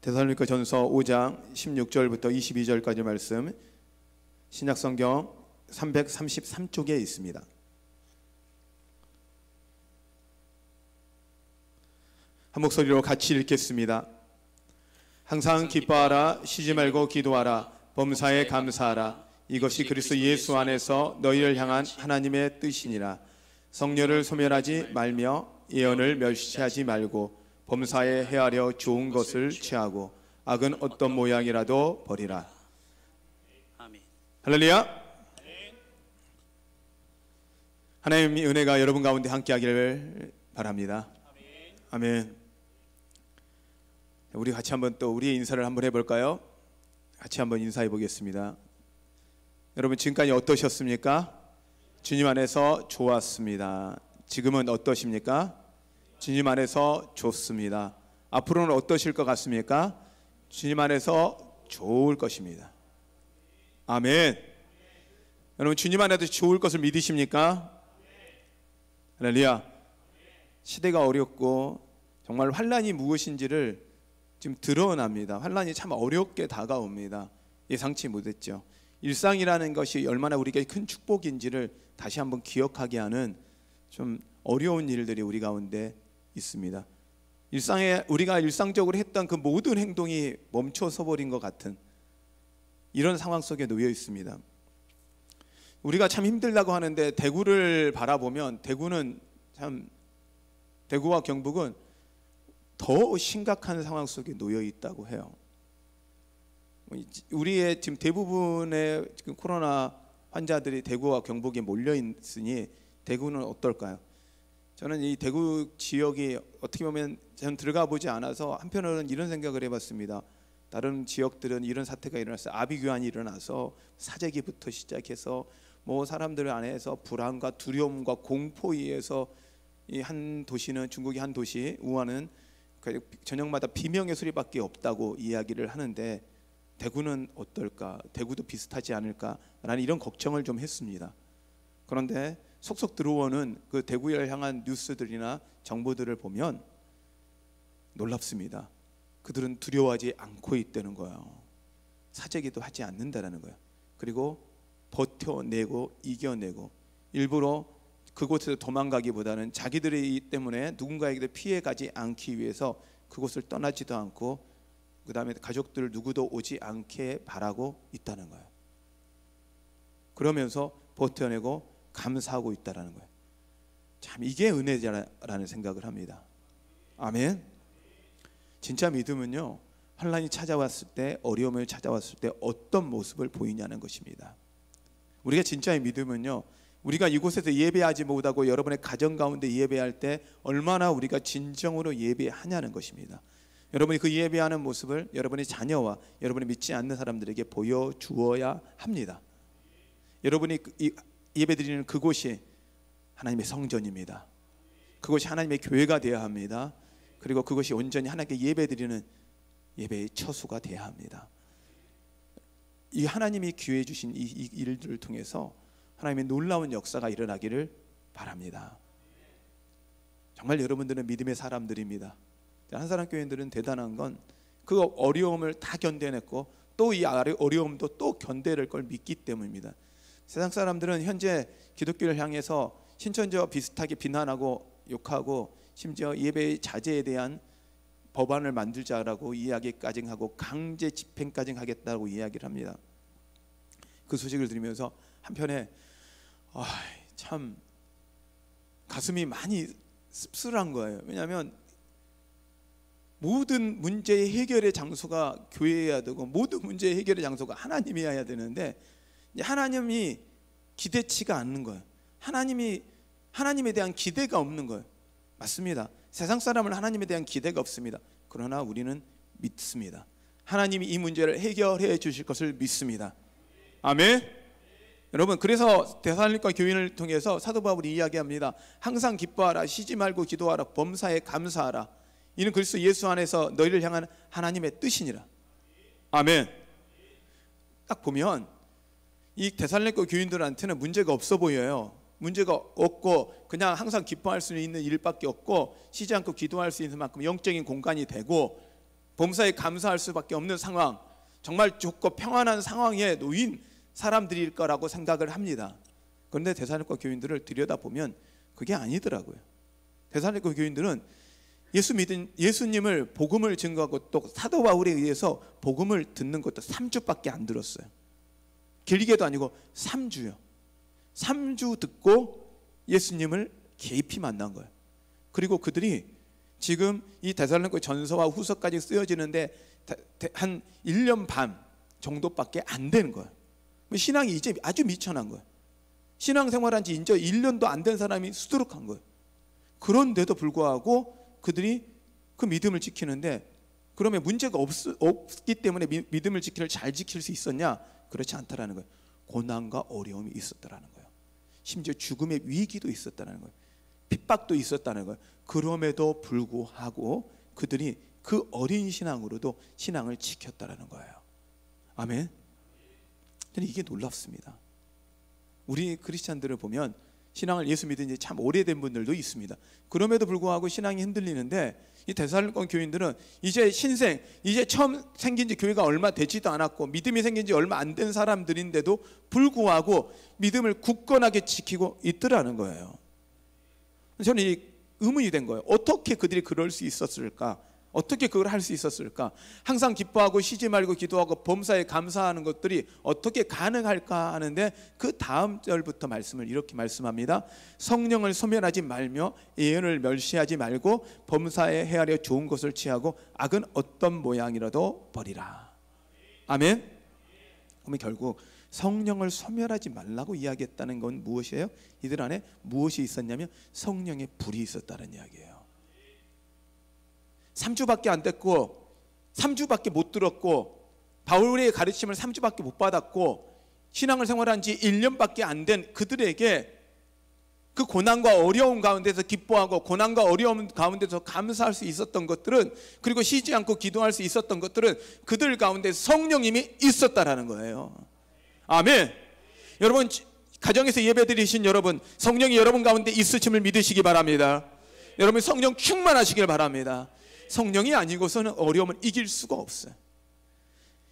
데살로니가전서 5장 16절부터 22절까지 말씀, 신약성경 333쪽에 있습니다. 한 목소리로 같이 읽겠습니다. 항상 기뻐하라, 쉬지 말고 기도하라, 범사에 감사하라. 이것이 그리스도 예수 안에서 너희를 향한 하나님의 뜻이니라. 성령을 소멸하지 말며 예언을 멸시하지 말고 범사에 헤아려 좋은 것을 취하고 악은 어떤 모양이라도 버리라. 아멘. 할렐루야. 하나님의 은혜가 여러분 가운데 함께하기를 바랍니다. 아멘. 우리 같이 한번 또 우리의 인사를 한번 해볼까요? 같이 한번 인사해 보겠습니다. 여러분 지금까지 어떠셨습니까? 주님 안에서 좋았습니다. 지금은 어떠십니까? 주님 안에서 좋습니다. 앞으로는 어떠실 것 같습니까? 주님 안에서 좋을 것입니다. 아멘. 여러분 주님 안에서 좋을 것을 믿으십니까? 할렐루야. 시대가 어렵고 정말 환난이 무엇인지를 지금 드러납니다. 환난이 참 어렵게 다가옵니다. 예상치 못했죠. 일상이라는 것이 얼마나 우리에게 큰 축복인지를 다시 한번 기억하게 하는 좀 어려운 일들이 우리 가운데 있습니다. 일상에 우리가 일상적으로 했던 그 모든 행동이 멈춰서 버린 것 같은 이런 상황 속에 놓여 있습니다. 우리가 참 힘들다고 하는데 대구를 바라보면 대구와 경북은 더 심각한 상황 속에 놓여 있다고 해요. 우리의 지금 대부분의 지금 코로나 환자들이 대구와 경북에 몰려 있으니 대구는 어떨까요? 저는 이 대구 지역이 어떻게 보면 저는 들어가 보지 않아서 한편으로는 이런 생각을 해봤습니다. 다른 지역들은 이런 사태가 일어났어요. 아비규환이 일어나서 사재기부터 시작해서 뭐 사람들 안에서 불안과 두려움과 공포에 의해서 이 한 도시는 중국의 한 도시 우한은 저녁마다 비명의 소리밖에 없다고 이야기를 하는데 대구는 어떨까? 대구도 비슷하지 않을까라는 이런 걱정을 좀 했습니다. 그런데 속속 들어오는 그 대구를 향한 뉴스들이나 정보들을 보면 놀랍습니다. 그들은 두려워하지 않고 있다는 거예요. 사재기도 하지 않는다는 거예요. 그리고 버텨내고 이겨내고 일부러 그곳에서 도망가기보다는 자기들이 때문에 누군가에게 피해 가지 않기 위해서 그곳을 떠나지도 않고 그 다음에 가족들 누구도 오지 않게 바라고 있다는 거예요. 그러면서 버텨내고 감사하고 있다는 거예요. 참 이게 은혜라는 생각을 합니다. 아멘. 진짜 믿음은요, 환난이 찾아왔을 때, 어려움을 찾아왔을 때 어떤 모습을 보이냐는 것입니다. 우리가 진짜의 믿음은요, 우리가 이곳에서 예배하지 못하고 여러분의 가정 가운데 예배할 때 얼마나 우리가 진정으로 예배하냐는 것입니다. 여러분이 그 예배하는 모습을 여러분의 자녀와 여러분이 믿지 않는 사람들에게 보여주어야 합니다. 여러분이 예배드리는 그곳이 하나님의 성전입니다. 그곳이 하나님의 교회가 되어야 합니다. 그리고 그것이 온전히 하나님께 예배드리는 예배의 처수가 되어야 합니다. 이 하나님이 기회해 주신 이 일들을 통해서 하나님의 놀라운 역사가 일어나기를 바랍니다. 정말 여러분들은 믿음의 사람들입니다. 한사람교회인들은 대단한 건 그 어려움을 다 견뎌냈고 또 이 어려움도 또 견뎌낼 걸 믿기 때문입니다. 세상 사람들은 현재 기독교를 향해서 신천지와 비슷하게 비난하고 욕하고 심지어 예배의 자제에 대한 법안을 만들자라고 이야기까지 하고 강제 집행까지 하겠다고 이야기를 합니다. 그 소식을 들으면서 한편에 참 가슴이 많이 씁쓸한 거예요. 왜냐하면 모든 문제의 해결의 장소가 교회여야 되고 모든 문제의 해결의 장소가 하나님이어야 되는데 하나님이 기대치가 않는 거예요. 하나님에 대한 기대가 없는 거예요. 맞습니다. 세상 사람은 하나님에 대한 기대가 없습니다. 그러나 우리는 믿습니다. 하나님이 이 문제를 해결해 주실 것을 믿습니다. 아멘. 여러분 그래서 데살로니가 교인을 통해서 사도 바울이 이야기합니다. 항상 기뻐하라, 쉬지 말고 기도하라, 범사에 감사하라. 이는 그리스도 예수 안에서 너희를 향한 하나님의 뜻이니라. 아멘. 딱 보면 이 데살로니가 교인들한테는 문제가 없어 보여요. 문제가 없고 그냥 항상 기뻐할 수 있는 일밖에 없고 쉬지 않고 기도할 수 있는 만큼 영적인 공간이 되고 범사에 감사할 수밖에 없는 상황, 정말 좋고 평안한 상황에 놓인 사람들일 거라고 생각을 합니다. 그런데 데살로니가 교인들을 들여다보면 그게 아니더라고요. 데살로니가 교인들은 예수님을 복음을 증거하고 또 사도 바울에 의해서 복음을 듣는 것도 3주밖에 안 들었어요. 길게도 아니고 3주요. 3주 듣고 예수님을 깊이 만난 거예요. 그리고 그들이 지금 이 데살로니가 전서와 후서까지 쓰여지는데 한 1년 반 정도밖에 안 되는 거예요. 신앙이 이제 아주 미천한 거예요. 신앙생활한 지 이제 1년도 안 된 사람이 수두룩한 거예요. 그런데도 불구하고 그들이 그 믿음을 지키는데, 그러면 문제가 없기 때문에 믿음을 잘 지킬 수 있었냐? 그렇지 않다라는 거예요. 고난과 어려움이 있었다라는 거예요. 심지어 죽음의 위기도 있었다는 거예요. 핍박도 있었다는 거예요. 그럼에도 불구하고 그들이 그 어린 신앙으로도 신앙을 지켰다라는 거예요. 아멘. 근데 이게 놀랍습니다. 우리 크리스찬들을 보면 신앙을 예수 믿은 지 참 오래된 분들도 있습니다. 그럼에도 불구하고 신앙이 흔들리는데, 이 데살로니가 교인들은 이제 신생, 이제 처음 생긴 지 교회가 얼마 되지도 않았고 믿음이 생긴 지 얼마 안 된 사람들인데도 불구하고 믿음을 굳건하게 지키고 있더라는 거예요. 저는 이 의문이 된 거예요. 어떻게 그들이 그럴 수 있었을까? 어떻게 그걸 할 수 있었을까? 항상 기뻐하고 쉬지 말고 기도하고 범사에 감사하는 것들이 어떻게 가능할까 하는데, 그 다음 절부터 말씀을 이렇게 말씀합니다. 성령을 소멸하지 말며 예언을 멸시하지 말고 범사에 헤아려 좋은 것을 취하고 악은 어떤 모양이라도 버리라. 아멘. 그러면 결국 성령을 소멸하지 말라고 이야기했다는 건 무엇이에요? 이들 안에 무엇이 있었냐면 성령의 불이 있었다는 이야기예요. 3주밖에 안 됐고 3주밖에 못 들었고 바울의 가르침을 3주밖에 못 받았고 신앙을 생활한 지 1년밖에 안 된 그들에게 그 고난과 어려움 가운데서 기뻐하고 고난과 어려움 가운데서 감사할 수 있었던 것들은, 그리고 쉬지 않고 기도할 수 있었던 것들은 그들 가운데 성령님이 있었다라는 거예요. 아멘. 여러분, 가정에서 예배드리신 여러분, 성령이 여러분 가운데 있으심을 믿으시기 바랍니다. 여러분 성령 충만하시길 바랍니다. 성령이 아니고서는 어려움을 이길 수가 없어요.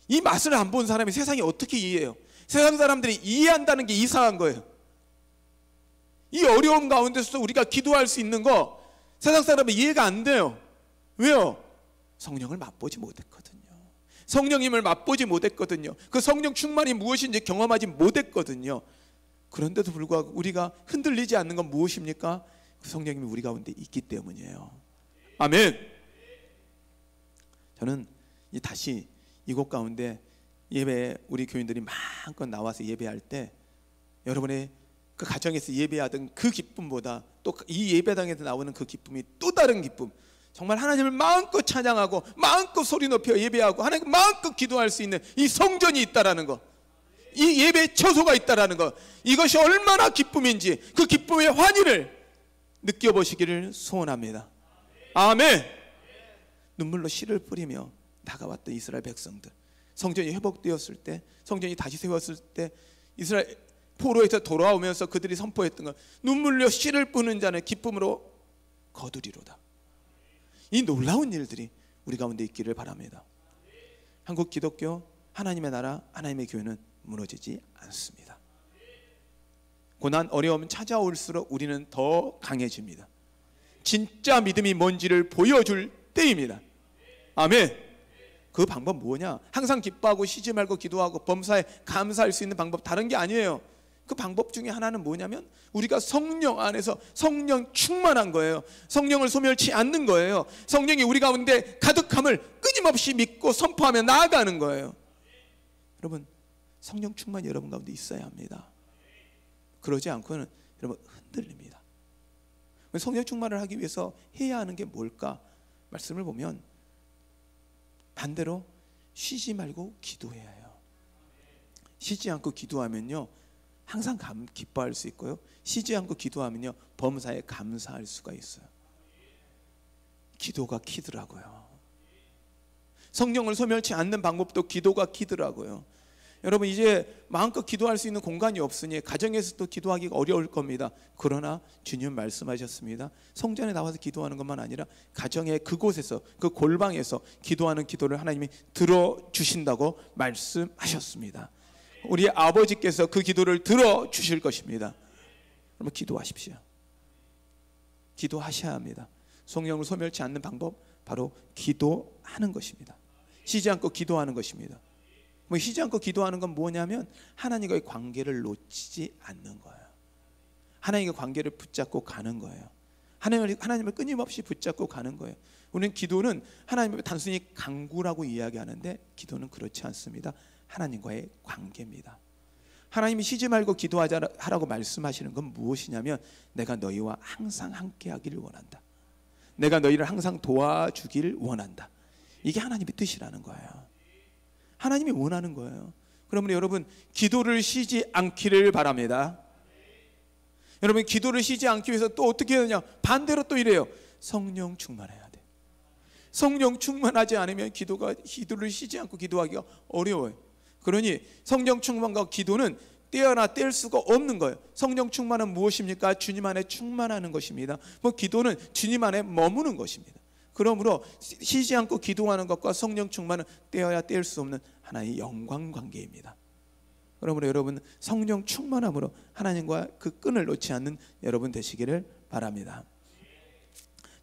이 맛을 안 본 사람이 세상이 어떻게 이해해요? 세상 사람들이 이해한다는 게 이상한 거예요. 이 어려움 가운데서도 우리가 기도할 수 있는 거 세상 사람은 이해가 안 돼요. 왜요? 성령을 맛보지 못했거든요. 성령님을 맛보지 못했거든요. 그 성령 충만이 무엇인지 경험하지 못했거든요. 그런데도 불구하고 우리가 흔들리지 않는 건 무엇입니까? 그 성령님이 우리 가운데 있기 때문이에요. 아멘. 저는 다시 이곳 가운데 예배에 우리 교인들이 마음껏 나와서 예배할 때 여러분의 그 가정에서 예배하던 그 기쁨보다 또 이 예배당에서 나오는 그 기쁨이 또 다른 기쁨, 정말 하나님을 마음껏 찬양하고 마음껏 소리 높여 예배하고 하나님 마음껏 기도할 수 있는 이 성전이 있다라는 거, 이 예배의 처소가 있다라는 거, 이것이 얼마나 기쁨인지 그 기쁨의 환희를 느껴보시기를 소원합니다. 아멘. 눈물로 씨를 뿌리며 다가왔던 이스라엘 백성들, 성전이 회복되었을 때, 성전이 다시 세웠을 때 이스라엘 포로에서 돌아오면서 그들이 선포했던 것, 눈물로 씨를 뿌는 자는 기쁨으로 거두리로다. 이 놀라운 일들이 우리 가운데 있기를 바랍니다. 한국 기독교 하나님의 나라 하나님의 교회는 무너지지 않습니다. 고난 어려움 찾아올수록 우리는 더 강해집니다. 진짜 믿음이 뭔지를 보여줄 때입니다. 아멘. 그 방법 뭐냐? 항상 기뻐하고 쉬지 말고 기도하고 범사에 감사할 수 있는 방법 다른 게 아니에요. 그 방법 중에 하나는 뭐냐면 우리가 성령 안에서 성령 충만한 거예요. 성령을 소멸치 않는 거예요. 성령이 우리 가운데 가득함을 끊임없이 믿고 선포하며 나아가는 거예요. 여러분, 성령 충만이 여러분 가운데 있어야 합니다. 그러지 않고는 여러분 흔들립니다. 성령 충만을 하기 위해서 해야 하는 게 뭘까? 말씀을 보면 반대로 쉬지 말고 기도해야 해요. 쉬지 않고 기도하면요 항상 기뻐할 수 있고요, 쉬지 않고 기도하면요 범사에 감사할 수가 있어요. 기도가 키더라고요. 성령을 소멸치 않는 방법도 기도가 키더라고요. 여러분 이제 마음껏 기도할 수 있는 공간이 없으니 가정에서도 기도하기가 어려울 겁니다. 그러나 주님 말씀하셨습니다. 성전에 나와서 기도하는 것만 아니라 가정의 그곳에서, 그 골방에서 기도하는 기도를 하나님이 들어주신다고 말씀하셨습니다. 우리 아버지께서 그 기도를 들어주실 것입니다. 여러분 기도하십시오. 기도하셔야 합니다. 성령을 소멸치 않는 방법, 바로 기도하는 것입니다. 쉬지 않고 기도하는 것입니다. 쉬지 않고 기도하는 건 뭐냐면 하나님과의 관계를 놓치지 않는 거예요. 하나님과 관계를 붙잡고 가는 거예요. 하나님을 끊임없이 붙잡고 가는 거예요. 우리는 기도는 하나님을 단순히 간구라고 이야기하는데 기도는 그렇지 않습니다. 하나님과의 관계입니다. 하나님이 쉬지 말고 기도하라고 말씀하시는 건 무엇이냐면 내가 너희와 항상 함께하기를 원한다. 내가 너희를 항상 도와주기를 원한다. 이게 하나님의 뜻이라는 거예요. 하나님이 원하는 거예요. 그러면 여러분 기도를 쉬지 않기를 바랍니다. 여러분 기도를 쉬지 않기 위해서 또 어떻게 해야 되냐? 반대로 또 이래요. 성령 충만해야 돼. 성령 충만하지 않으면 기도를 쉬지 않고 기도하기가 어려워요. 그러니 성령 충만과 기도는 떼어나 뗄 수가 없는 거예요. 성령 충만은 무엇입니까? 주님 안에 충만하는 것입니다. 기도는 주님 안에 머무는 것입니다. 그러므로 쉬지 않고 기도하는 것과 성령 충만은 떼어야 뗄 수 없는 하나의 영광 관계입니다. 그러므로 여러분 성령 충만함으로 하나님과 그 끈을 놓지 않는 여러분 되시기를 바랍니다.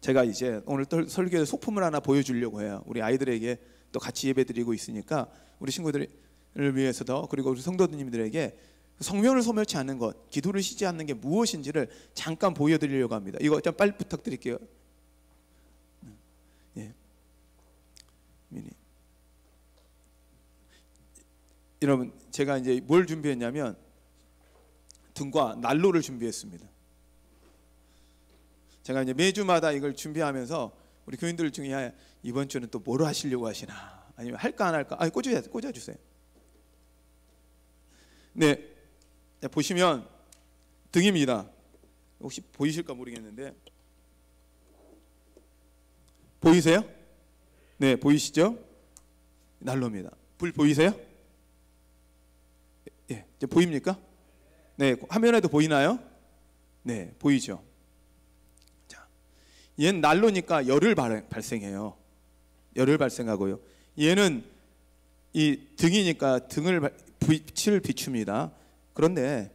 제가 이제 오늘 설교에 소품을 하나 보여주려고 해요. 우리 아이들에게 또 같이 예배드리고 있으니까 우리 친구들을 위해서도, 그리고 우리 성도님들에게 성령을 소멸치 않는 것, 기도를 쉬지 않는 게 무엇인지를 잠깐 보여드리려고 합니다. 이거 좀 빨리 부탁드릴게요. 예. 여러분 제가 이제 뭘 준비했냐면 등과 난로를 준비했습니다. 제가 이제 매주마다 이걸 준비하면서 우리 교인들 중에 이번 주는 또 뭘 하시려고 하시나, 아니면 할까 안 할까, 꽂아주세요. 네, 보시면 등입니다. 혹시 보이실까 모르겠는데 보이세요? 네, 보이시죠? 난로입니다. 불 보이세요? 예, 이제 보입니까? 네, 화면에도 보이나요? 네, 보이죠? 자, 얘는 난로니까 열을 발생해요. 열을 발생하고요. 얘는 이 등이니까 빛을 비춥니다. 그런데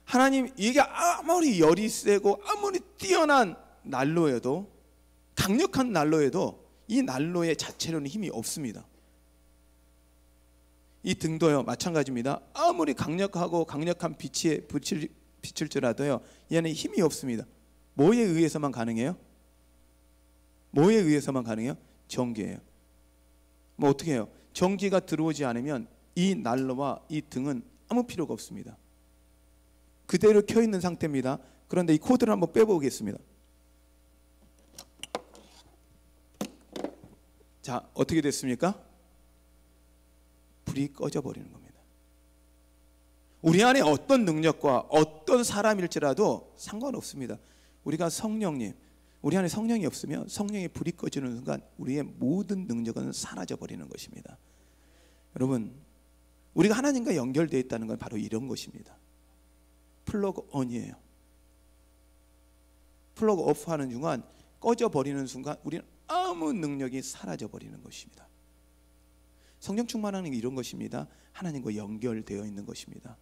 하나님, 이게 아무리 열이 세고 아무리 뛰어난 난로여도, 강력한 난로여도 이 난로의 자체로는 힘이 없습니다. 이 등도요 마찬가지입니다. 아무리 강력하고 강력한 빛을 비출지라도요 얘는 힘이 없습니다. 뭐에 의해서만 가능해요? 뭐에 의해서만 가능해요? 전기예요. 어떻게 해요? 전기가 들어오지 않으면 이 난로와 이 등은 아무 필요가 없습니다. 그대로 켜 있는 상태입니다. 그런데 이 코드를 한번 빼보겠습니다. 자, 어떻게 됐습니까? 불이 꺼져버리는 겁니다. 우리 안에 어떤 능력과 어떤 사람일지라도 상관없습니다. 우리가 성령님, 우리 안에 성령이 없으면 성령의 불이 꺼지는 순간 우리의 모든 능력은 사라져버리는 것입니다. 여러분, 우리가 하나님과 연결되어 있다는 건 바로 이런 것입니다. 플러그 온이에요. 플러그 오프 하는 순간, 꺼져버리는 순간 우리는 아무 능력이 사라져버리는 것입니다. 성령 충만하는 게 이런 것입니다. 하나님과 연결되어 있는 것입니다.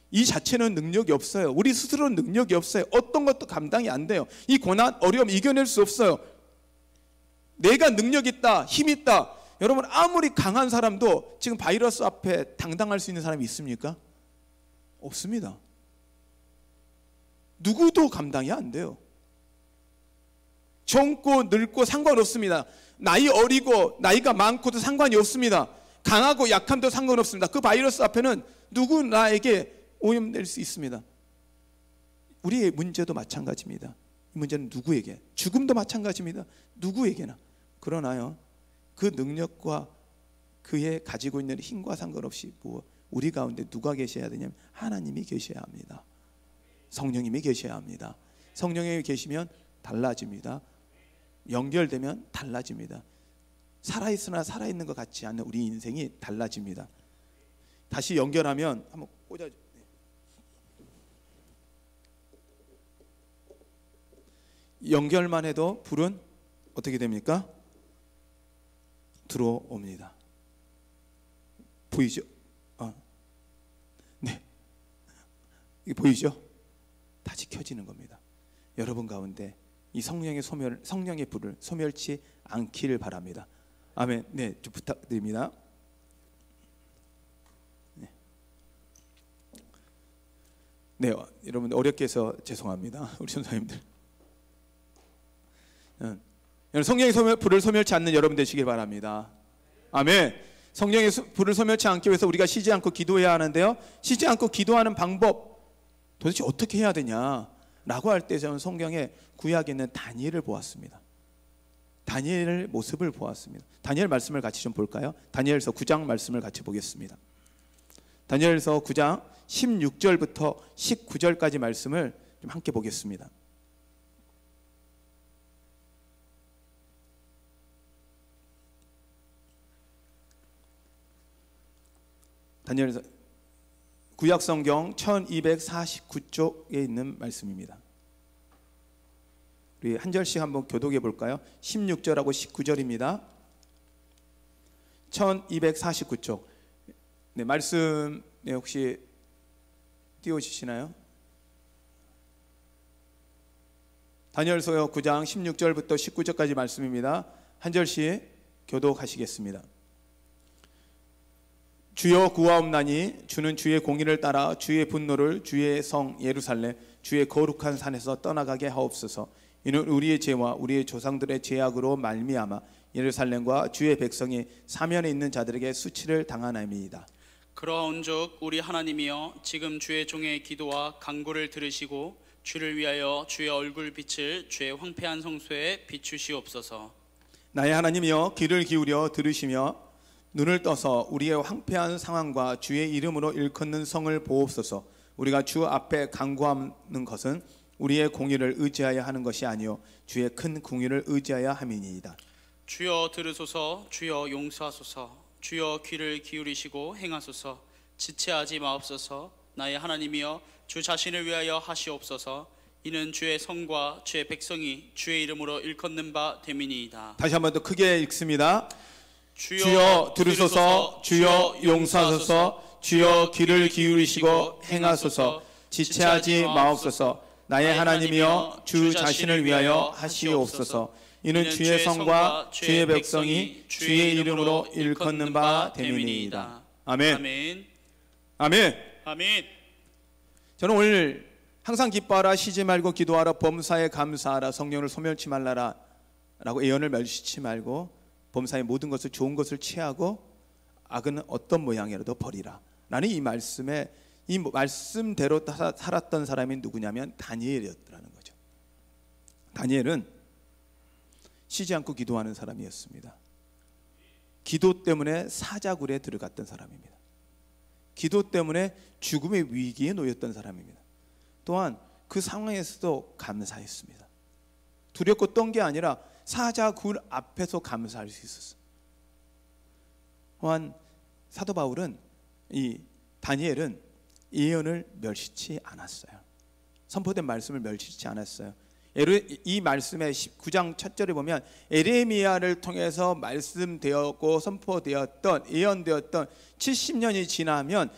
이 자체는 능력이 없어요. 우리 스스로는 능력이 없어요. 어떤 것도 감당이 안 돼요. 이 고난, 어려움 이겨낼 수 없어요. 내가 능력 있다, 힘 있다. 여러분 아무리 강한 사람도 지금 바이러스 앞에 당당할 수 있는 사람이 있습니까? 없습니다. 누구도 감당이 안 돼요. 젊고 늙고 상관없습니다. 나이 어리고 나이가 많고도 상관이 없습니다. 강하고 약함도 상관없습니다. 그 바이러스 앞에는 누구나에게 오염될 수 있습니다. 우리의 문제도 마찬가지입니다. 이 문제는 누구에게, 죽음도 마찬가지입니다. 누구에게나. 그러나요, 그 능력과 그의 가지고 있는 힘과 상관없이 우리 가운데 누가 계셔야 되냐면 하나님이 계셔야 합니다. 성령님이 계셔야 합니다. 성령님이 계시면 달라집니다. 연결되면 달라집니다. 살아있으나 살아있는 것 같지 않은 우리 인생이 달라집니다. 다시 연결하면 한번 꽂아. 연결만 해도 불은 어떻게 됩니까? 들어옵니다. 보이죠? 네, 이게 보이죠? 다시 켜지는 겁니다. 여러분 가운데 이 성령의 불을 소멸치 않기를 바랍니다. 아멘. 네, 좀 부탁드립니다. 네, 여러분 어렵게 해서 죄송합니다. 우리 전사님들. 성령의 불을 소멸치 않는 여러분 되시길 바랍니다. 아멘. 성령의 불을 소멸치 않기 위해서 우리가 쉬지 않고 기도해야 하는데요, 쉬지 않고 기도하는 방법 도대체 어떻게 해야 되냐라고 할 때 저는 성경에 구약에 있는 다니엘을 보았습니다. 다니엘의 모습을 보았습니다. 다니엘 말씀을 같이 좀 볼까요? 다니엘서 9장 말씀을 같이 보겠습니다. 다니엘서 9장 16절부터 19절까지 말씀을 좀 함께 보겠습니다. 다니엘서 구약성경 1249쪽에 있는 말씀입니다. 우리 한 절씩 한번 교독해 볼까요? 16절하고 19절입니다. 1249쪽. 네, 말씀 네, 혹시 띄워주시나요? 다니엘서 9장 16절부터 19절까지 말씀입니다. 한 절씩 교독하시겠습니다. 주여 구하옵나니 주는 주의 공의를 따라 주의 분노를 주의 성 예루살렘 주의 거룩한 산에서 떠나가게 하옵소서. 이는 우리의 죄와 우리의 조상들의 죄악으로 말미암아 예루살렘과 주의 백성이 사면에 있는 자들에게 수치를 당하나이다. 그러온즉 우리 하나님이여 지금 주의 종의 기도와 간구를 들으시고 주를 위하여 주의 얼굴 빛을 주의 황폐한 성소에 비추시옵소서. 나의 하나님이여 귀를 기울여 들으시며 눈을 떠서 우리의 황폐한 상황과 주의 이름으로 일컫는 성을 보옵소서. 우리가 주 앞에 간구하는 것은 우리의 공의를 의지하여 하는 것이 아니요 주의 큰 공의를 의지하여 함이니이다. 주여 들으소서. 주여 용서하소서. 주여 귀를 기울이시고 행하소서. 지체하지 마옵소서. 나의 하나님이여 주 자신을 위하여 하시옵소서. 이는 주의 성과 주의 백성이 주의 이름으로 일컫는 바 됨이니이다. 다시 한 번 더 크게 읽습니다. 주여 들으소서. 주여 용서하소서. 주여 귀를 기울이시고 행하소서. 지체하지 마옵소서. 나의 하나님이여 주 자신을 위하여 하시옵소서. 이는 주의 성과 주의 백성이 주의 이름으로 일컫는 바 됨이니이다. 아멘. 아멘. 아멘. 아멘. 저는 오늘 항상 기뻐하라, 쉬지 말고 기도하라, 범사에 감사하라, 성령을 소멸치 말라라 라고 예언을 멸시치 말고 범사의 모든 것을 좋은 것을 취하고 악은 어떤 모양이라도 버리라 라는 이 말씀대로 살았던 사람이 누구냐면 다니엘이었다는 거죠. 다니엘은 쉬지 않고 기도하는 사람이었습니다. 기도 때문에 사자굴에 들어갔던 사람입니다. 기도 때문에 죽음의 위기에 놓였던 사람입니다. 또한 그 상황에서도 감사했습니다. 두렵고 떤 게 아니라 사자굴 앞에서 감사할 수 있었어요. 또한 사도 바울은 이 다니엘은 예언을 멸시치 않았어요. 선포된 말씀을 멸시치 않았어요. 이 말씀의 19장 첫 절에 보면 에레미야를 통해서 말씀되었고 선포되었던 예언되었던 70년이 지나면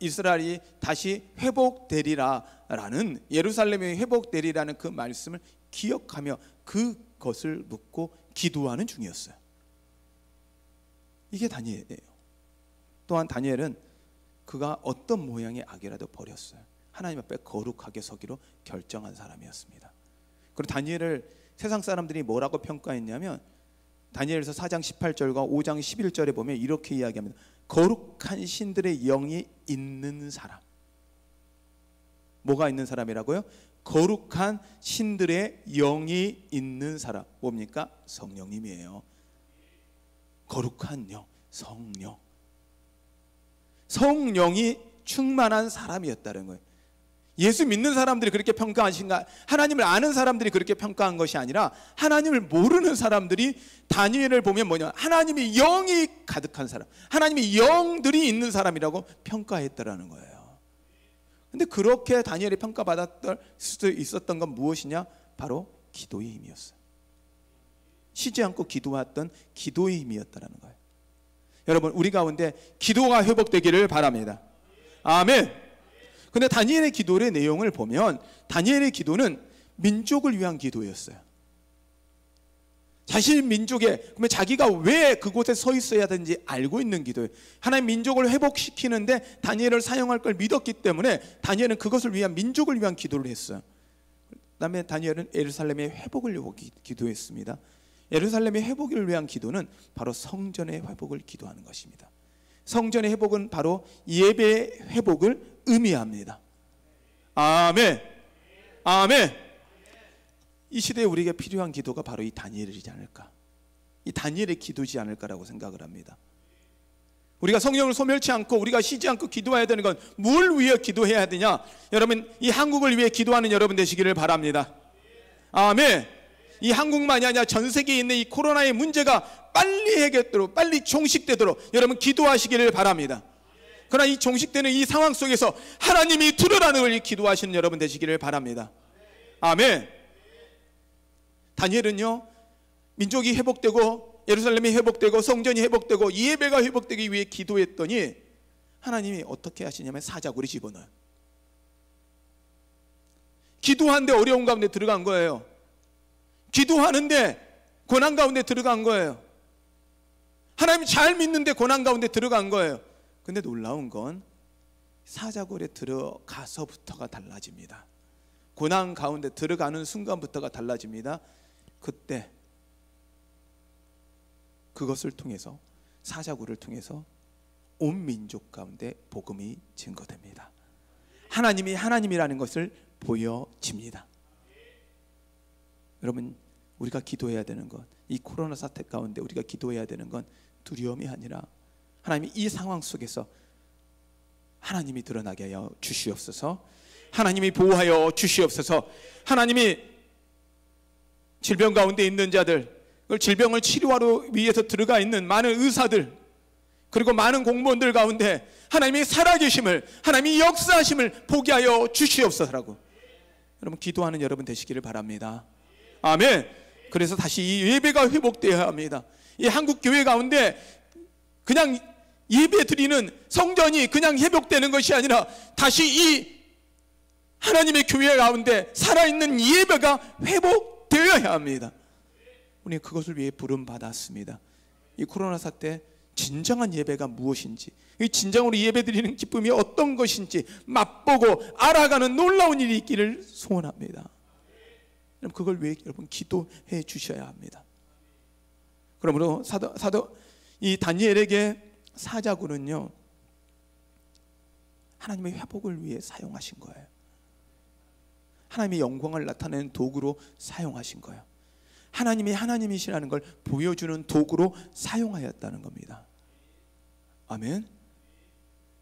이스라엘이 다시 회복되리라라는, 예루살렘이 회복되리라는 그 말씀을 기억하며 그것을 묻고 기도하는 중이었어요. 이게 다니엘이에요. 또한 다니엘은 그가 어떤 모양의 악이라도 버렸어요. 하나님 앞에 거룩하게 서기로 결정한 사람이었습니다. 그리고 다니엘을 세상 사람들이 뭐라고 평가했냐면 다니엘서 4장 18절과 5장 11절에 보면 이렇게 이야기합니다. 거룩한 신들의 영이 있는 사람. 뭐가 있는 사람이라고요? 거룩한 신들의 영이 있는 사람. 뭡니까? 성령님이에요. 거룩한 영, 성령. 성령이 충만한 사람이었다는 거예요. 예수 믿는 사람들이 그렇게 평가하신가? 하나님을 아는 사람들이 그렇게 평가한 것이 아니라 하나님을 모르는 사람들이 다니엘을 보면 뭐냐? 하나님이 영이 가득한 사람, 하나님이 영들이 있는 사람이라고 평가했다라는 거예요. 근데 그렇게 다니엘이 평가받았을 수도 있었던 건 무엇이냐? 바로 기도의 힘이었어요. 쉬지 않고 기도했던 기도의 힘이었다라는 거예요. 여러분, 우리 가운데 기도가 회복되기를 바랍니다. 아멘. 근데 다니엘의 기도의 내용을 보면 다니엘의 기도는 민족을 위한 기도였어요. 자신 민족에, 그러면 자기가 왜 그곳에 서 있어야 되는지 알고 있는 기도예요. 하나님 민족을 회복시키는데 다니엘을 사용할 걸 믿었기 때문에 다니엘은 그것을 위한, 민족을 위한 기도를 했어요. 그 다음에 다니엘은 예루살렘의 회복을 위해 기도했습니다. 예루살렘의 회복을 위한 기도는 바로 성전의 회복을 기도하는 것입니다. 성전의 회복은 바로 예배의 회복을 의미합니다. 아멘. 아멘. 이 시대에 우리에게 필요한 기도가 바로 이 다니엘이지 않을까, 이 다니엘의 기도지 않을까라고 생각을 합니다. 우리가 성령을 소멸치 않고 우리가 쉬지 않고 기도해야 되는 건 뭘 위해 기도해야 되냐? 여러분, 이 한국을 위해 기도하는 여러분 되시기를 바랍니다. 아멘. 이 한국만이 아니라 전 세계에 있는 이 코로나의 문제가 빨리 해결되도록, 빨리 종식되도록 여러분 기도하시기를 바랍니다. 그러나 이 종식되는 이 상황 속에서 하나님이 들으라는 걸 기도하시는 여러분 되시기를 바랍니다. 아멘. 다니엘은요, 민족이 회복되고 예루살렘이 회복되고 성전이 회복되고 예배가 회복되기 위해 기도했더니 하나님이 어떻게 하시냐면 사자굴에 집어넣어요. 기도하는데 어려운 가운데 들어간 거예요. 기도하는데 고난 가운데 들어간 거예요. 하나님 잘 믿는데 고난 가운데 들어간 거예요. 근데 놀라운 건 사자굴에 들어가서부터가 달라집니다. 고난 가운데 들어가는 순간부터가 달라집니다. 그때 그것을 통해서, 사자굴을 통해서 온 민족 가운데 복음이 증거됩니다. 하나님이 하나님이라는 것을 보여집니다. 여러분, 우리가 기도해야 되는 것, 이 코로나 사태 가운데 우리가 기도해야 되는 건 두려움이 아니라 하나님이 이 상황 속에서 하나님이 드러나게 하여 주시옵소서. 하나님이 보호하여 주시옵소서. 하나님이 질병 가운데 있는 자들, 질병을 치료하러 위해서 들어가 있는 많은 의사들, 그리고 많은 공무원들 가운데 하나님이 살아계심을, 하나님이 역사하심을 보게 하여 주시옵소서라고 여러분 기도하는 여러분 되시기를 바랍니다. 아멘. 그래서 다시 이 예배가 회복되어야 합니다. 이 한국 교회 가운데 그냥 예배 드리는 성전이 그냥 회복되는 것이 아니라 다시 이 하나님의 교회 가운데 살아있는 예배가 회복되어야 합니다. 우리 그것을 위해 부름받았습니다. 이 코로나 사태 진정한 예배가 무엇인지, 이 진정으로 예배 드리는 기쁨이 어떤 것인지 맛보고 알아가는 놀라운 일이 있기를 소원합니다. 그걸 위해 여러분 기도해 주셔야 합니다. 그러므로 이 다니엘에게 사자굴은요, 하나님의 회복을 위해 사용하신 거예요. 하나님의 영광을 나타내는 도구로 사용하신 거예요. 하나님이 하나님이시라는 걸 보여주는 도구로 사용하였다는 겁니다. 아멘.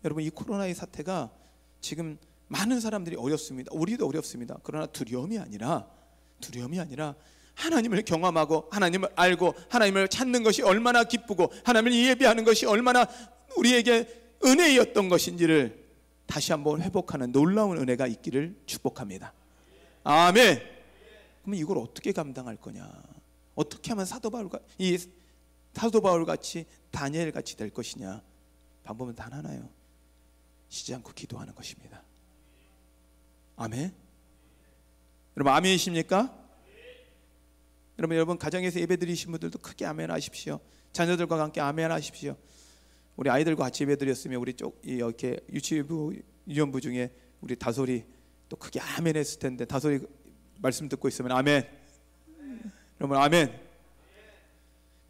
여러분, 이 코로나의 사태가 지금 많은 사람들이 어렵습니다. 우리도 어렵습니다. 그러나 두려움이 아니라 하나님을 경험하고 하나님을 알고 하나님을 찾는 것이 얼마나 기쁘고 하나님을 예배하는 것이 얼마나 우리에게 은혜였던 것인지를 다시 한번 회복하는 놀라운 은혜가 있기를 축복합니다. 아멘. 그럼 이걸 어떻게 감당할 거냐? 어떻게 하면 사도 바울 같이 다니엘 같이 될 것이냐? 방법은 단 하나예요. 쉬지 않고 기도하는 것입니다. 아멘. 여러분 아멘이십니까? 여러분 가정에서 예배드리신 분들도 크게 아멘 하십시오. 자녀들과 함께 아멘 하십시오. 우리 아이들과 같이 예배드렸으면 우리 이렇게 유치부 유년부 중에 우리 다솔이 또 크게 아멘 했을 텐데, 다솔이 말씀 듣고 있으면 아멘. 여러분 아멘.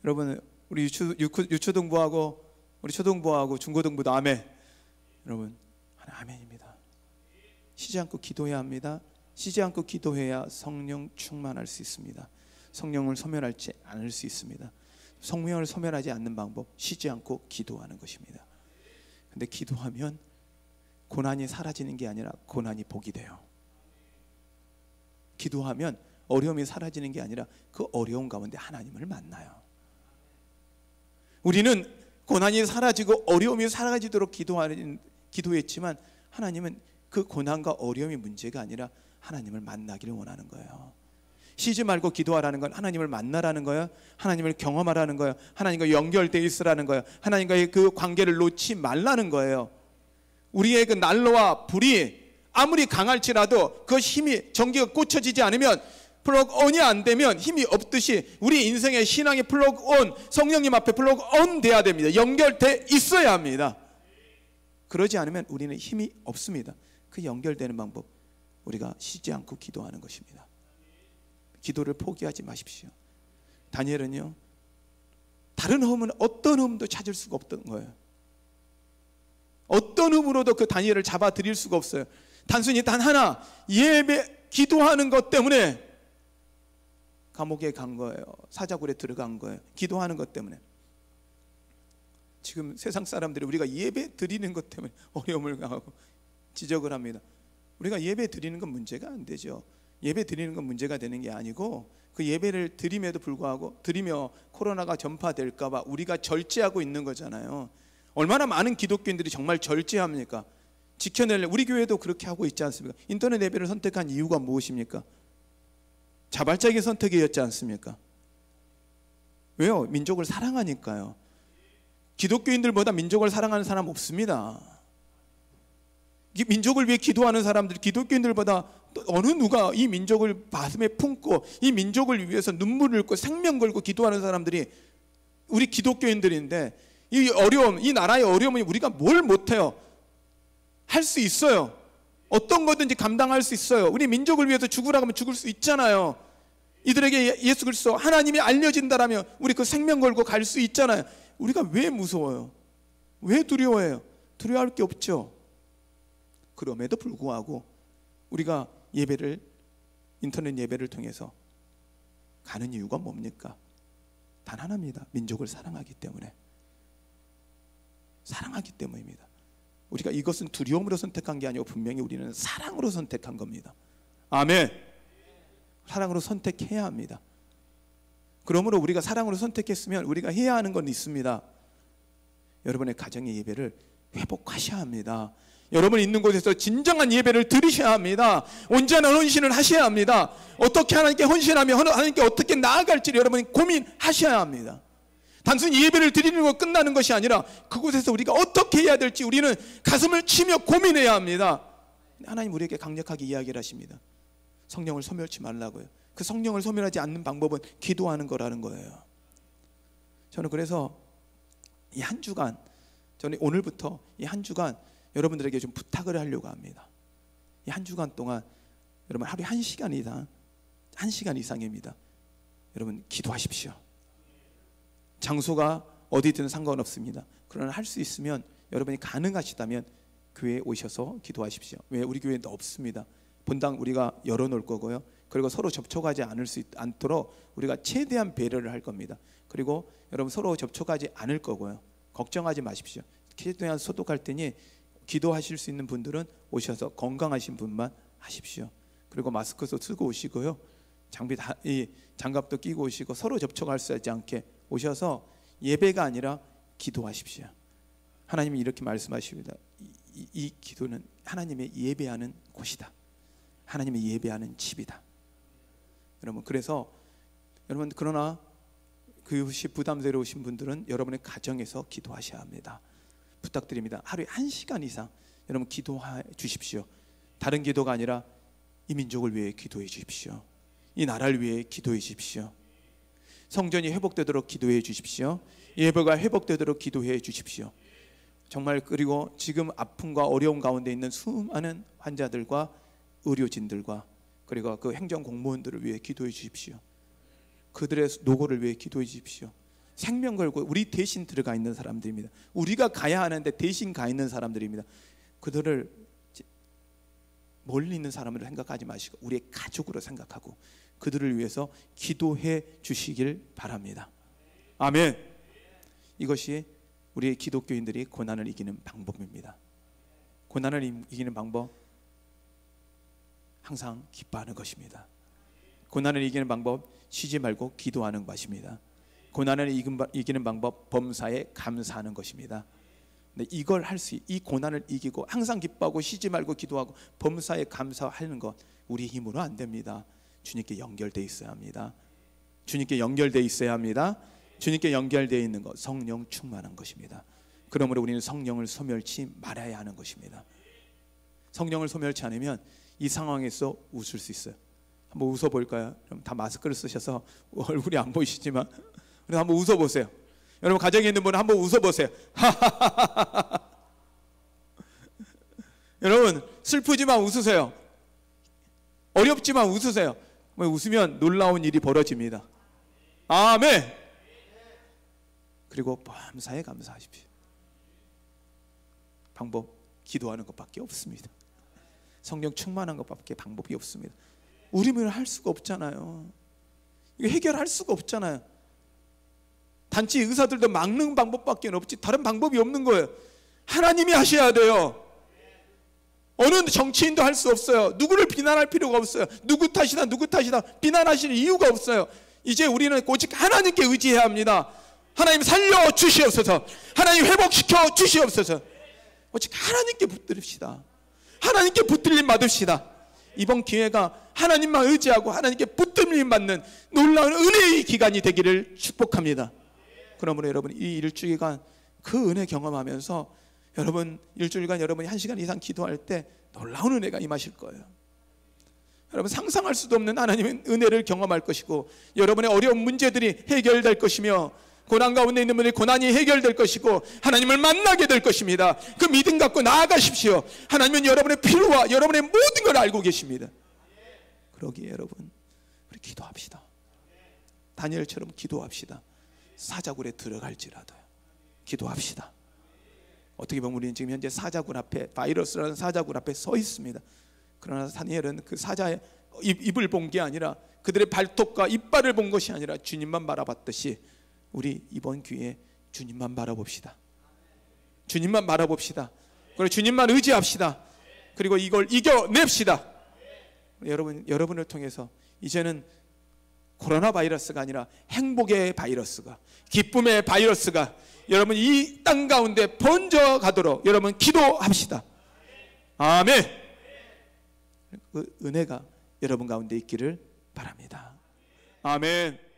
여러분 우리 유초등부하고 우리 초등부하고 중고등부도 아멘. 여러분 아멘입니다. 쉬지 않고 기도해야 합니다. 쉬지 않고 기도해야 성령 충만할 수 있습니다. 성령을 소멸하지 않을 수 있습니다. 성령을 소멸하지 않는 방법, 쉬지 않고 기도하는 것입니다. 근데 기도하면 고난이 사라지는 게 아니라 고난이 복이 돼요. 기도하면 어려움이 사라지는 게 아니라 그 어려움 가운데 하나님을 만나요. 우리는 고난이 사라지고 어려움이 사라지도록 기도했지만 하나님은 그 고난과 어려움이 문제가 아니라 하나님을 만나기를 원하는 거예요. 쉬지 말고 기도하라는 건 하나님을 만나라는 거예요. 하나님을 경험하라는 거예요. 하나님과 연결되어 있으라는 거예요. 하나님과의 그 관계를 놓지 말라는 거예요. 우리의 그 난로와 불이 아무리 강할지라도 그 힘이 전기가 꽂혀지지 않으면, 플러그온이 안 되면 힘이 없듯이 우리 인생의 신앙의 플러그온, 성령님 앞에 플러그온 돼야 됩니다. 연결돼 있어야 합니다. 그러지 않으면 우리는 힘이 없습니다. 그 연결되는 방법, 우리가 쉬지 않고 기도하는 것입니다. 기도를 포기하지 마십시오. 다니엘은요, 다른 흠은 어떤 흠도 찾을 수가 없던 거예요. 어떤 흠으로도 그 다니엘을 잡아들일 수가 없어요. 단순히 단 하나, 예배 기도하는 것 때문에 감옥에 간 거예요. 사자굴에 들어간 거예요. 기도하는 것 때문에. 지금 세상 사람들이 우리가 예배 드리는 것 때문에 어려움을 당하고 지적을 합니다. 우리가 예배 드리는 건 문제가 안 되죠. 예배 드리는 건 문제가 되는 게 아니고, 그 예배를 드림에도 불구하고 드리며 코로나가 전파될까 봐 우리가 절제하고 있는 거잖아요. 얼마나 많은 기독교인들이 정말 절제합니까? 지켜낼, 우리 교회도 그렇게 하고 있지 않습니까? 인터넷 예배를 선택한 이유가 무엇입니까? 자발적인 선택이었지 않습니까? 왜요? 민족을 사랑하니까요. 기독교인들보다 민족을 사랑하는 사람 없습니다. 민족을 위해 기도하는 사람들, 기독교인들보다 어느 누가 이 민족을 가슴에 품고 이 민족을 위해서 눈물을 흘리고 생명 걸고 기도하는 사람들이 우리 기독교인들인데, 이 어려움, 이 나라의 어려움이 우리가 뭘 못해요? 할 수 있어요. 어떤 거든지 감당할 수 있어요. 우리 민족을 위해서 죽으라고 하면 죽을 수 있잖아요. 이들에게 예수 그리스도 하나님이 알려진다라면 우리 그 생명 걸고 갈 수 있잖아요. 우리가 왜 무서워요? 왜 두려워해요? 두려워할 게 없죠. 그럼에도 불구하고 우리가 예배를, 인터넷 예배를 통해서 가는 이유가 뭡니까? 단 하나입니다. 민족을 사랑하기 때문에. 사랑하기 때문입니다. 우리가 이것은 두려움으로 선택한 게 아니고 분명히 우리는 사랑으로 선택한 겁니다. 아멘. 사랑으로 선택해야 합니다. 그러므로 우리가 사랑으로 선택했으면 우리가 해야 하는 건 있습니다. 여러분의 가정의 예배를 회복하셔야 합니다. 여러분 있는 곳에서 진정한 예배를 드리셔야 합니다. 온전한 헌신을 하셔야 합니다. 어떻게 하나님께 헌신하며 하나님께 어떻게 나아갈지를 여러분이 고민하셔야 합니다. 단순히 예배를 드리는 것 끝나는 것이 아니라 그곳에서 우리가 어떻게 해야 될지 우리는 가슴을 치며 고민해야 합니다. 하나님 우리에게 강력하게 이야기를 하십니다. 성령을 소멸치 말라고요. 그 성령을 소멸하지 않는 방법은 기도하는 거라는 거예요. 저는 그래서 이 한 주간, 저는 오늘부터 이 한 주간 여러분들에게 좀 부탁을 하려고 합니다. 이 한 주간 동안 여러분 하루에 1시간 이상, 1시간 이상입니다. 여러분 기도하십시오. 장소가 어디든 상관없습니다. 그러나 할 수 있으면 여러분이 가능하시다면 교회에 오셔서 기도하십시오. 왜? 우리 교회는 없습니다. 본당 우리가 열어놓을 거고요. 그리고 서로 접촉하지 않도록 우리가 최대한 배려를 할 겁니다. 그리고 여러분 서로 접촉하지 않을 거고요. 걱정하지 마십시오. 최대한 소독할 테니 기도하실 수 있는 분들은 오셔서 건강하신 분만 하십시오. 그리고 마스크도 쓰고 오시고요. 이 장갑도 끼고 오시고 서로 접촉할 수 있지 않게 오셔서 예배가 아니라 기도하십시오. 하나님이 이렇게 말씀하십니다. 이 기도는 하나님의 예배하는 곳이다. 하나님의 예배하는 집이다. 여러분 그래서 여러분 그러나 그것이 부담스러우신 분들은 여러분의 가정에서 기도하셔야 합니다. 부탁드립니다. 하루에 1시간 이상 여러분 기도해 주십시오. 다른 기도가 아니라 이 민족을 위해 기도해 주십시오. 이 나라를 위해 기도해 주십시오. 성전이 회복되도록 기도해 주십시오. 예배가 회복되도록 기도해 주십시오. 정말 그리고 지금 아픔과 어려움 가운데 있는 수많은 환자들과 의료진들과 그리고 그 행정 공무원들을 위해 기도해 주십시오. 그들의 노고를 위해 기도해 주십시오. 생명 걸고 우리 대신 들어가 있는 사람들입니다. 우리가 가야 하는데 대신 가 있는 사람들입니다. 그들을 멀리 있는 사람으로 생각하지 마시고 우리의 가족으로 생각하고 그들을 위해서 기도해 주시길 바랍니다. 아멘. 이것이 우리 기독교인들이 고난을 이기는 방법입니다. 고난을 이기는 방법, 항상 기뻐하는 것입니다. 고난을 이기는 방법, 쉬지 말고 기도하는 것입니다. 고난을 이기는 방법, 범사에 감사하는 것입니다. 근데 이걸 할 수, 이 고난을 이기고 항상 기뻐하고 쉬지 말고 기도하고 범사에 감사하는 것, 우리 힘으로 안 됩니다. 주님께 연결되어 있어야 합니다. 주님께 연결되어 있어야 합니다. 주님께 연결되어 있는 것, 성령 충만한 것입니다. 그러므로 우리는 성령을 소멸치 말아야 하는 것입니다. 성령을 소멸치 않으면 이 상황에서 웃을 수 있어요. 한번 웃어볼까요? 그럼 다 마스크를 쓰셔서 얼굴이 안 보이시지만 우리 한번 웃어보세요. 여러분 가정에 있는 분은 한번 웃어보세요. 여러분 슬프지만 웃으세요. 어렵지만 웃으세요. 웃으면 놀라운 일이 벌어집니다. 아멘. 그리고 범사에 감사하십시오. 방법, 기도하는 것밖에 없습니다. 성령 충만한 것밖에 방법이 없습니다. 우리는 할 수가 없잖아요. 이거 해결할 수가 없잖아요. 단지 의사들도 막는 방법밖에 없지 다른 방법이 없는 거예요. 하나님이 하셔야 돼요. 어느 정치인도 할 수 없어요. 누구를 비난할 필요가 없어요. 누구 탓이다 비난하실 이유가 없어요. 이제 우리는 오직 하나님께 의지해야 합니다. 하나님 살려 주시옵소서. 하나님 회복시켜 주시옵소서. 오직 하나님께 붙들읍시다. 하나님께 붙들림 받읍시다. 이번 기회가 하나님만 의지하고 하나님께 붙들림 받는 놀라운 은혜의 기간이 되기를 축복합니다. 그러므로 여러분 이 일주일간 그 은혜 경험하면서 여러분 일주일간 여러분이 1시간 이상 기도할 때 놀라운 은혜가 임하실 거예요. 여러분 상상할 수도 없는 하나님의 은혜를 경험할 것이고 여러분의 어려운 문제들이 해결될 것이며 고난 가운데 있는 분들이 고난이 해결될 것이고 하나님을 만나게 될 것입니다. 그 믿음 갖고 나아가십시오. 하나님은 여러분의 필요와 여러분의 모든 걸 알고 계십니다. 그러기에 여러분 우리 기도합시다. 다니엘처럼 기도합시다. 사자굴에 들어갈지라도요. 기도합시다. 어떻게 보면 우리는 지금 현재 사자굴 앞에, 바이러스라는 사자굴 앞에 서 있습니다. 그러나 다니엘은 그 사자의 입을 본 게 아니라 그들의 발톱과 이빨을 본 것이 아니라 주님만 바라봤듯이 우리 이번 기회에 주님만 바라봅시다. 주님만 바라봅시다. 그리고 주님만 의지합시다. 그리고 이걸 이겨냅시다. 여러분을 통해서 이제는 코로나 바이러스가 아니라 행복의 바이러스가, 기쁨의 바이러스가 여러분 이 땅 가운데 번져가도록 여러분 기도합시다. 아멘. 그 은혜가 여러분 가운데 있기를 바랍니다. 아멘.